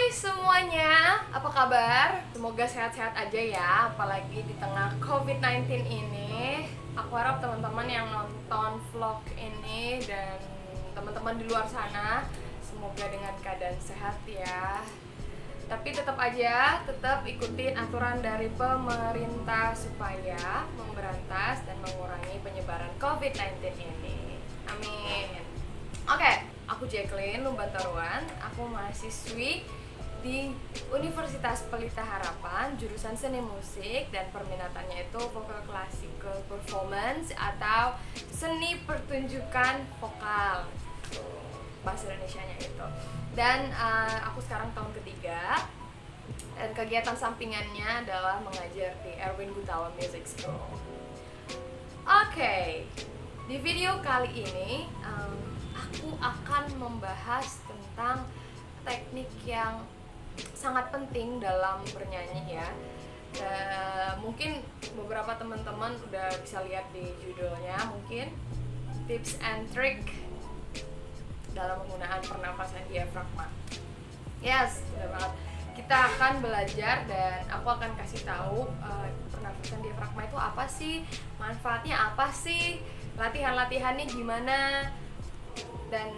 Semuanya, apa kabar? Semoga sehat-sehat aja ya, apalagi di tengah COVID-19 ini. Aku harap teman-teman yang nonton vlog ini dan teman-teman di luar sana semoga dengan keadaan sehat ya. Tapi tetap ikutin aturan dari pemerintah supaya memberantas dan mengurangi penyebaran COVID-19 ini. Amin. Oke, aku Jacqueline Lumbantaruan, aku mahasiswi di Universitas Pelita Harapan, jurusan seni musik dan perminatannya itu vokal classical performance atau seni pertunjukan vokal, bahasa Indonesianya itu. Dan aku sekarang tahun ketiga dan kegiatan sampingannya adalah mengajar di Erwin Gutawa Music School. Oke, di video kali ini aku akan membahas tentang teknik yang sangat penting dalam bernyanyi ya. Mungkin beberapa teman-teman udah bisa lihat di judulnya, mungkin tips and trick dalam penggunaan pernapasan diafragma. Yes, benar banget. Kita akan belajar dan aku akan kasih tahu pernapasan diafragma itu apa sih, manfaatnya apa sih, latihan-latihannya gimana, dan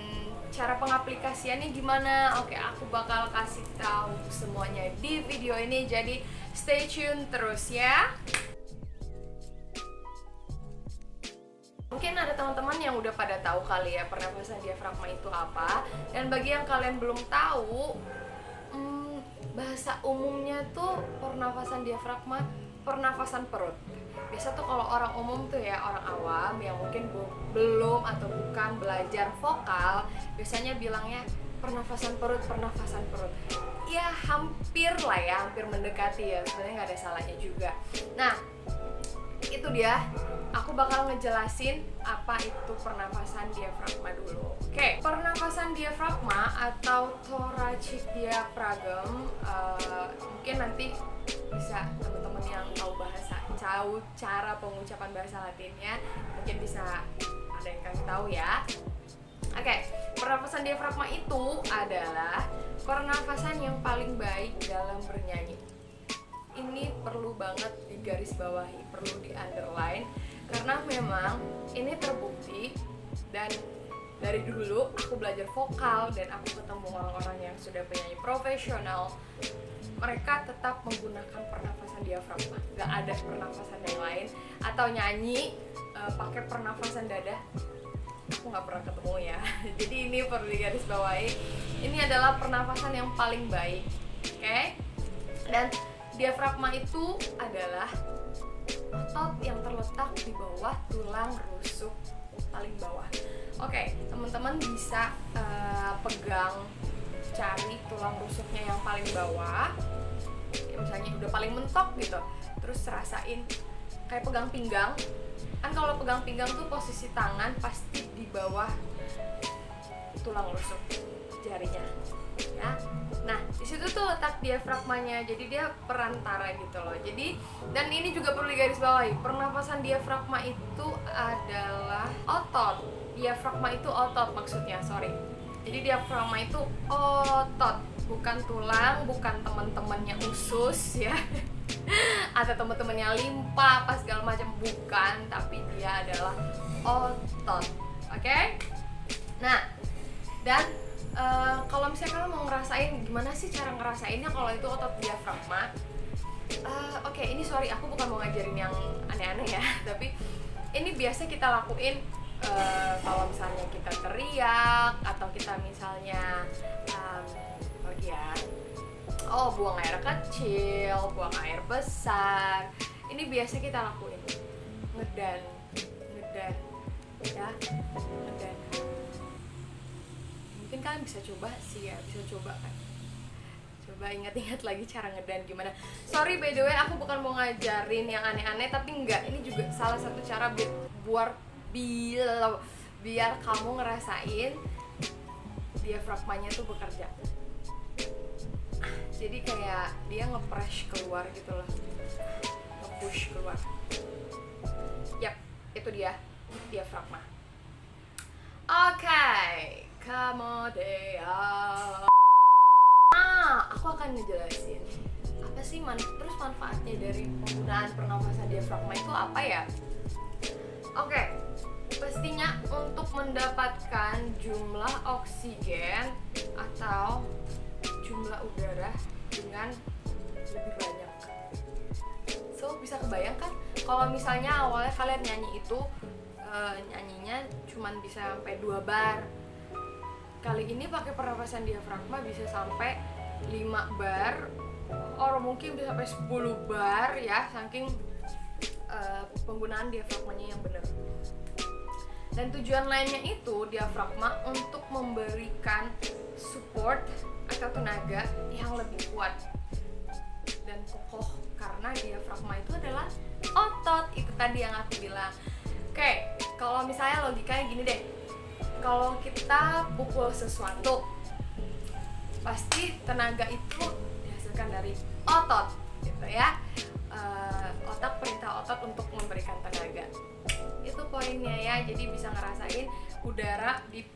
cara pengaplikasiannya gimana. Oke, aku bakal kasih tahu semuanya di video ini, jadi stay tune terus ya. Mungkin ada teman-teman yang udah pada tahu kali ya pernapasan diafragma itu apa, dan bagi yang kalian belum tahu, bahasa umumnya tuh pernapasan diafragma pernapasan perut. Biasa tuh kalau orang umum tuh ya, orang awam yang mungkin belum atau bukan belajar vokal, biasanya bilangnya pernafasan perut. Ya hampir lah ya, hampir mendekati ya, sebenarnya nggak ada salahnya juga. Nah, itu dia, aku bakal ngejelasin apa itu pernafasan diafragma dulu. Oke, pernafasan diafragma atau thoracic diaphragm, mungkin nanti bisa teman-teman yang tahu cara pengucapan bahasa Latinnya mungkin bisa ada yang kasih tahu ya. Oke, pernafasan diafragma itu adalah pernafasan yang paling baik dalam bernyanyi. Ini perlu banget digarisbawahi, perlu di underline, karena memang ini terbukti. Dan dari dulu aku belajar vokal dan aku ketemu orang-orang yang sudah penyanyi profesional, mereka tetap menggunakan pernafasan diafragma. Gak ada pernafasan yang lain, atau nyanyi pakai pernafasan dada, aku nggak pernah ketemu ya. Jadi ini perlu digarisbawahi, ini adalah pernafasan yang paling baik. Oke? Dan diafragma itu adalah otot yang terletak di bawah tulang rusuk paling bawah. Oke, teman-teman bisa pegang, cari tulang rusuknya yang paling bawah ya, misalnya udah paling mentok gitu, terus rasain kayak pegang pinggang. Kan kalau pegang pinggang tuh posisi tangan pasti di bawah tulang rusuk jarinya ya. Nah, di situ tuh letak diafragmanya, jadi dia perantara gitu loh. Jadi, dan ini juga perlu digarisbawahi, pernapasan diafragma itu adalah otot. Diafragma itu otot maksudnya, sorry. Jadi diafragma itu otot, bukan tulang, bukan teman-temannya usus ya. Atau teman-temannya limpa apa segala macam, bukan, tapi dia adalah otot. Oke? Nah, dan kalau misalnya kalian mau ngerasain gimana sih cara ngerasainnya kalau itu otot diafragma, oke, ini sorry, aku bukan mau ngajarin yang aneh-aneh ya, tapi ini biasa kita lakuin kalau misalnya kita teriak atau kita misalnya buang air kecil, buang air besar. Ini biasa kita lakuin, ngedan ya, ngedan. Mungkin kalian bisa coba sih ya, bisa coba kan. Coba ingat-ingat lagi cara ngedan gimana. Sorry by the way, aku bukan mau ngajarin yang aneh-aneh, tapi enggak, ini juga salah satu cara biar kamu ngerasain diafragmanya tuh bekerja. Jadi kayak dia nge-press keluar gitu loh, nge-push keluar. Yap, itu dia diafragma. Oke, kemudian aku akan ngejelasin apa sih terus manfaatnya dari penggunaan pernafasan diafragma itu apa ya. Oke, pastinya untuk mendapatkan jumlah oksigen atau jumlah udara dengan lebih banyak. So, bisa kebayangkan kalau misalnya awalnya kalian nyanyi itu nyanyinya cuman bisa sampai 2 bar. Kali ini pakai pernafasan diafragma bisa sampai 5 bar, atau mungkin bisa sampai 10 bar ya, saking penggunaan diafragmanya yang benar. Dan tujuan lainnya itu diafragma untuk memberikan support atau tenaga yang lebih kuat dan kokoh, karena diafragma itu adalah otot, itu tadi yang aku bilang. Oke, kalau misalnya logikanya gini deh, kalau kita pukul sesuatu pasti tenaga itu dihasilkan dari otot gitu ya. Otak perintah otot untuk memberikan tenaga, itu poinnya ya. Jadi bisa ngerasain udara di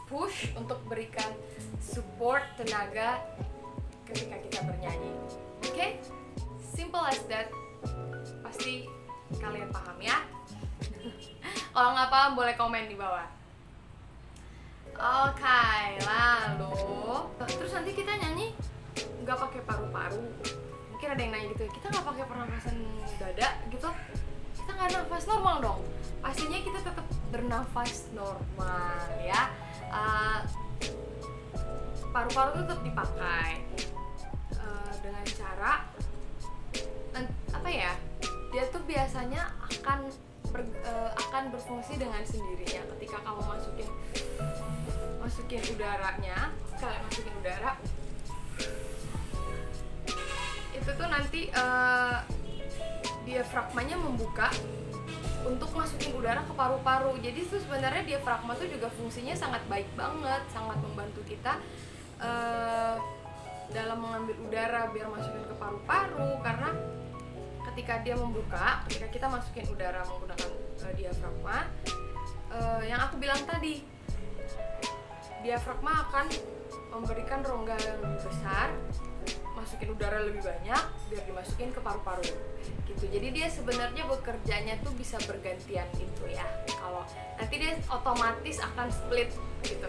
push untuk berikan support tenaga ketika kita bernyanyi. Oke? Simple as that. Pasti kalian paham ya. Kalau nggak paham boleh komen di bawah. Oke, lalu terus nanti kita nyanyi nggak pakai paru-paru. Mungkin ada yang nanya gitu, kita nggak pakai pernafasan dada gitu, kita nggak nafas normal dong? Pastinya kita tetap bernafas normal ya. Paru-paru tetap dipakai dengan cara apa ya? Dia tuh biasanya akan berfungsi dengan sendirinya ketika kamu masukin udaranya. Kalian masukin udara itu tuh nanti diafragmanya membuka untuk masukin udara ke paru-paru. Jadi itu sebenarnya diafragma tuh juga fungsinya sangat baik banget, sangat membantu kita dalam mengambil udara biar masukin ke paru-paru, karena ketika dia membuka, ketika kita masukin udara menggunakan diafragma, yang aku bilang tadi, diafragma akan memberikan rongga yang lebih besar, masukin udara lebih banyak biar dimasukin ke paru-paru gitu. Jadi dia sebenarnya bekerjanya tuh bisa bergantian gitu ya. Kalau nanti dia otomatis akan split gitu.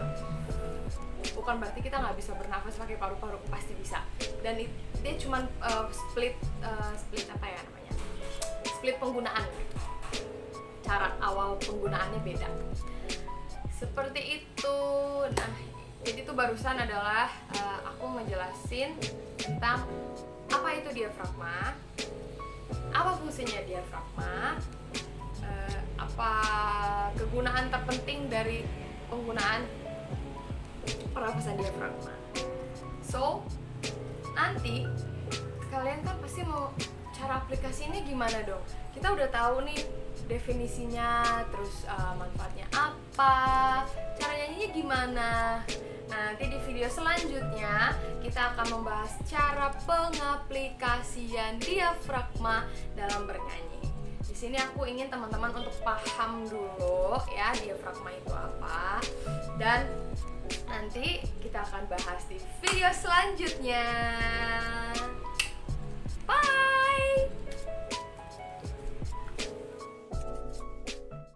Bukan berarti kita nggak bisa bernafas pakai paru-paru, pasti bisa. Dan dia cuman split apa ya namanya? Split penggunaan gitu. Cara awal penggunaannya beda. Seperti itu. Nah, jadi itu barusan adalah aku ngejelasin tentang apa itu diafragma, apa fungsinya diafragma, apa kegunaan terpenting dari penggunaan pernafasan diafragma. So, nanti kalian kan pasti mau cara aplikasinya gimana dong? Kita udah tahu nih definisinya, terus manfaatnya apa, cara nyanyinya gimana. Nah, nanti di video selanjutnya kita akan membahas cara pengaplikasian diafragma dalam bernyanyi. Di sini aku ingin teman-teman untuk paham dulu ya diafragma itu apa, dan nanti kita akan bahas di video selanjutnya. Bye.